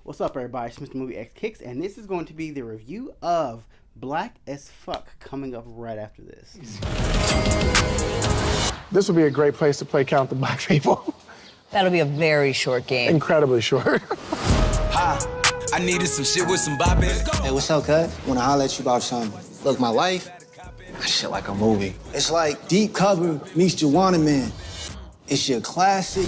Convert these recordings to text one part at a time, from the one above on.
What's up, everybody? It's Mr. Movie X Kicks, and this is going to be the review of Black as Fuck coming up right after this. This would be a great place to play Count the Black People. That'll be a very short game. Incredibly short. Hi, I needed some shit with some bop in it. Hey, what's up, cuz? Wanna holler at you about something. Look, my life, that shit like a movie. It's like Deep Cover meets Juwanna Mann. It's your classic.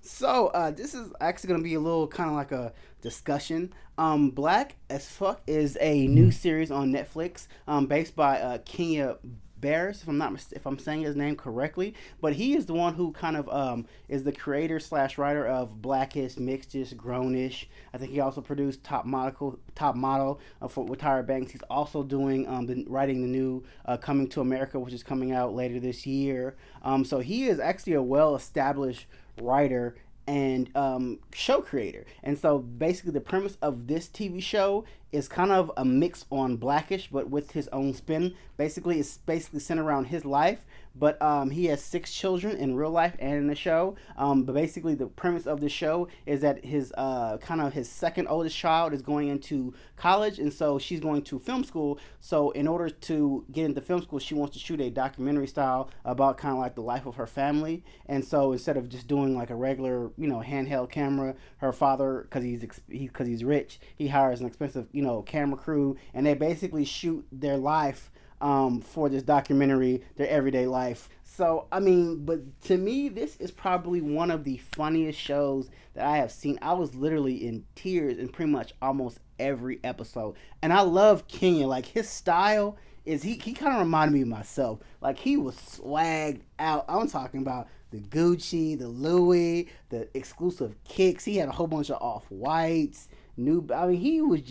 So, this is actually going to be a little kind of like a discussion. Black as Fuck is a new series on Netflix, based by Kenya Barris, if I'm saying his name correctly. But he is the one who kind of is the creator slash writer of Blackish, Mixedish, Grownish. I think he also produced Top Model with Tyra Banks. He's also doing writing the new Coming to America, which is coming out later this year. So he is actually a well-established writer and show creator. And so basically the premise of this TV show is kind of a mix on Blackish, but with his own spin. Basically, it's basically centered around his life, but he has 6 children in real life and in the show. But basically, the premise of the show is that his his second oldest child is going into college, and so she's going to film school. So in order to get into film school, she wants to shoot a documentary style about kind of like the life of her family. And so instead of just doing like a regular, handheld camera, her father, because he's rich, he hires an expensive, camera crew, and they basically shoot their life for this documentary, their everyday life. So, but to me, this is probably one of the funniest shows that I have seen. I was literally in tears in pretty much almost every episode. And I love Kenya. Like, his style is, he kind of reminded me of myself. Like, he was swagged out. I'm talking about the Gucci, the Louis, the exclusive kicks. He had a whole bunch of off-whites. He was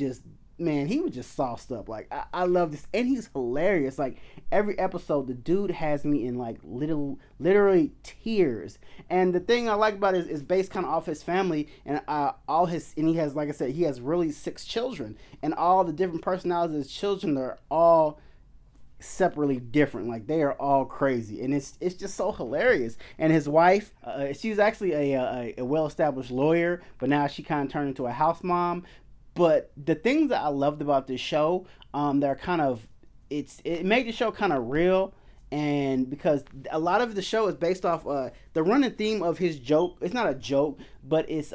just sauced up. Like, I love this, and he's hilarious. Like, every episode, the dude has me in like literally tears. And the thing I like about it is based kind of off his family and he has, like I said, he has really 6 children, and all the different personalities of his children are all separately different. Like, they are all crazy, and it's just so hilarious. And his wife, she's actually a well-established lawyer, but now she kind of turned into a house mom. But the things that I loved about this show, they're kind of, it made the show kind of real, and because a lot of the show is based off the running theme of his joke. It's not a joke, but it's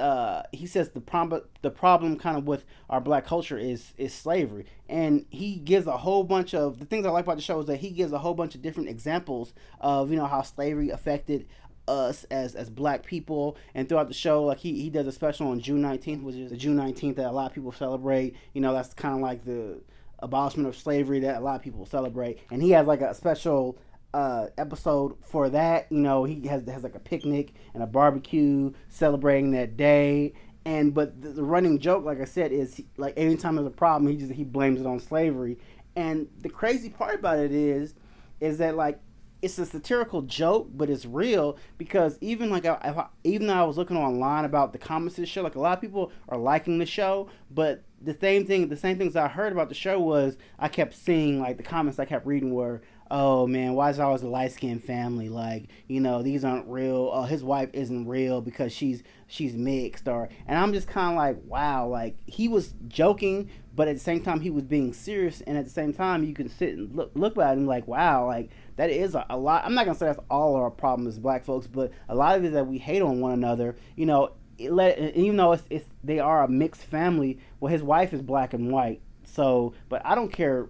he says the problem kind of with our black culture is slavery, and he gives a whole bunch of, the things I like about the show is that he gives a whole bunch of different examples of how slavery affected us as black people. And throughout the show, like he does a special on June 19th, which is the June 19th that a lot of people celebrate. That's kind of like the abolishment of slavery that a lot of people celebrate. And he has like a special episode for that. He has like a picnic and a barbecue celebrating that day. But the running joke, like I said, is like anytime there's a problem, he blames it on slavery. And the crazy part about it is that, like, it's a satirical joke, but it's real, because even though I was looking online about the comments of the show, like, a lot of people are liking the show, but the same things I heard about the show was, I kept seeing, like, the comments I kept reading were, oh man, why is it always a light-skinned family? Like, these aren't real. His wife isn't real because she's mixed. And I'm just kind of like, wow, like, he was joking, but at the same time he was being serious, and at the same time you can sit and look at him like, wow, like, that is a lot. I'm not gonna say that's all our problem as black folks, but a lot of it is that we hate on one another. Even though they are a mixed family. Well, his wife is black and white, so, but I don't care.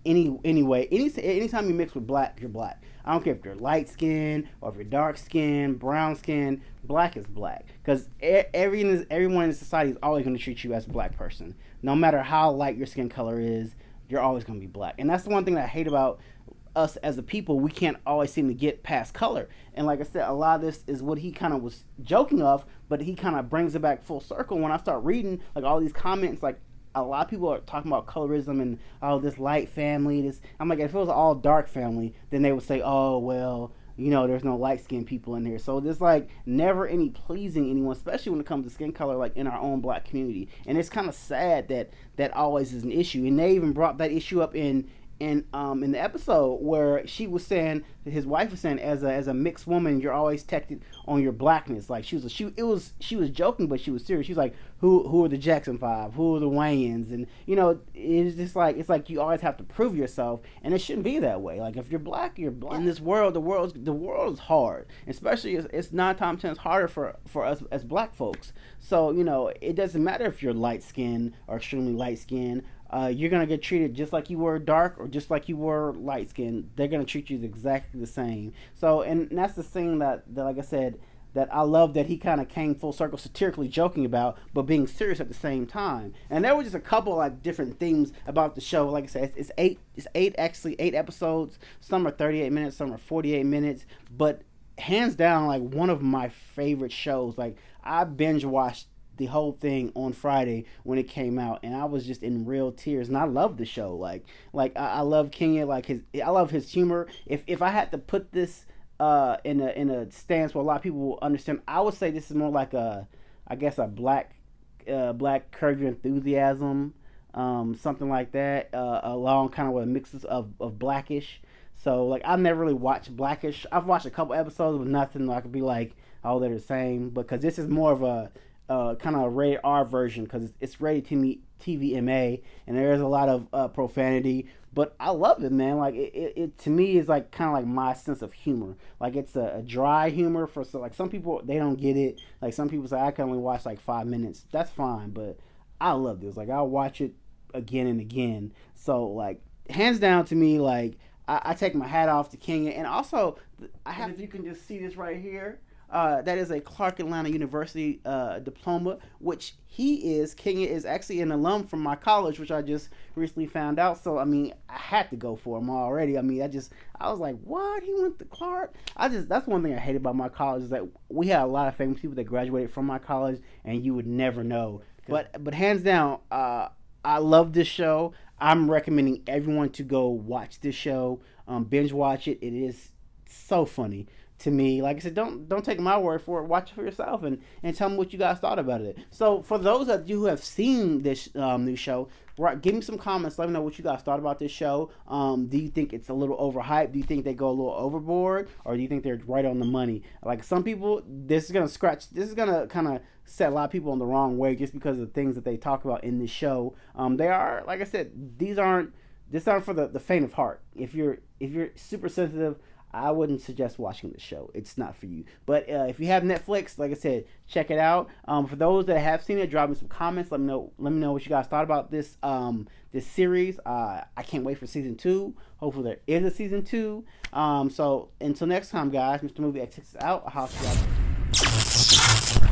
Anyway, anytime you mix with black, you're black. I don't care if you're light skinned or if you're dark skinned, brown skinned. Black is black, because everyone in society is always going to treat you as a black person, no matter how light your skin color is. You're always going to be black, and that's the one thing that I hate about us as a people. We can't always seem to get past color. And like I said, a lot of this is what he kind of was joking of, but he kind of brings it back full circle when I start reading like all these comments. Like, a lot of people are talking about colorism and this light family. I'm like, if it was all dark family, then they would say, oh well, there's no light skinned people in here. So there's like never any pleasing anyone, especially when it comes to skin color, like in our own black community. And it's kind of sad that always is an issue. And they even brought that issue up in the episode where she was saying, his wife was saying, as a mixed woman, you're always tested on your blackness. Like she was joking, but she was serious. She was like, who are the Jackson 5? Who are the Wayans? And it's just like, it's like you always have to prove yourself, and it shouldn't be that way. Like if you're black, you're black. In this world, the world is hard, especially it's 9 times 10 harder for us as black folks. So it doesn't matter if you're light skinned or extremely light skinned. You're gonna get treated just like you were dark or just like you were light skinned. They're gonna treat you exactly the same. So, and that's the thing that like I said, that I love that he kind of came full circle, satirically joking about, but being serious at the same time. And there were just a couple like different themes about the show. Like I said, it's eight episodes. Some are 38 minutes, some are 48 minutes. But hands down, like one of my favorite shows. Like I binge watched the whole thing on Friday when it came out, and I was just in real tears. And I love the show. Like I love Kenya. Like I love his humor. If I had to put this in a stance where a lot of people will understand, I would say this is more like a black Curb Your Enthusiasm, something like that, along kind of with mixes of Blackish. So like I've never really watched Blackish. I've watched a couple episodes, but nothing that I could be like, oh, they're the same, because this is more of a kind of a rated R version, because it's rated TVMA, and there's a lot of profanity. But I love it, man. Like it to me is like kind of like my sense of humor. Like it's a dry humor like some people, they don't get it. Like some people say I can only watch like 5 minutes. That's fine, but I love this. Like I'll watch it again and again. So like hands down to me, like I take my hat off to Kenya. And also I have, if you can just see this right here. That is a Clark Atlanta University diploma, which Kenya is actually an alum from my college, which I just recently found out. So, I mean, I had to go for him already. I mean, I was like, what? He went to Clark? That's one thing I hate about my college, is that we had a lot of famous people that graduated from my college, and you would never know. But hands down, I love this show. I'm recommending everyone to go watch this show, binge watch it. It is so funny. To me, like I said, don't take my word for it. Watch it for yourself and tell me what you guys thought about it. So for those of you who have seen this new show, give me some comments. Let me know what you guys thought about this show. Do you think it's a little overhyped? Do you think they go a little overboard, or do you think they're right on the money? Like some people, this is gonna kind of set a lot of people on the wrong way just because of the things that they talk about in this show. They are, like I said, this aren't for the faint of heart. If you're super sensitive, I wouldn't suggest watching the show. It's not for you. But if you have Netflix, like I said, check it out. For those that have seen it, drop me some comments. Let me know what you guys thought about this series. I can't wait for season 2. Hopefully there is a season 2. So until next time, guys, Mr. Movie X6 is out. I'll house you out.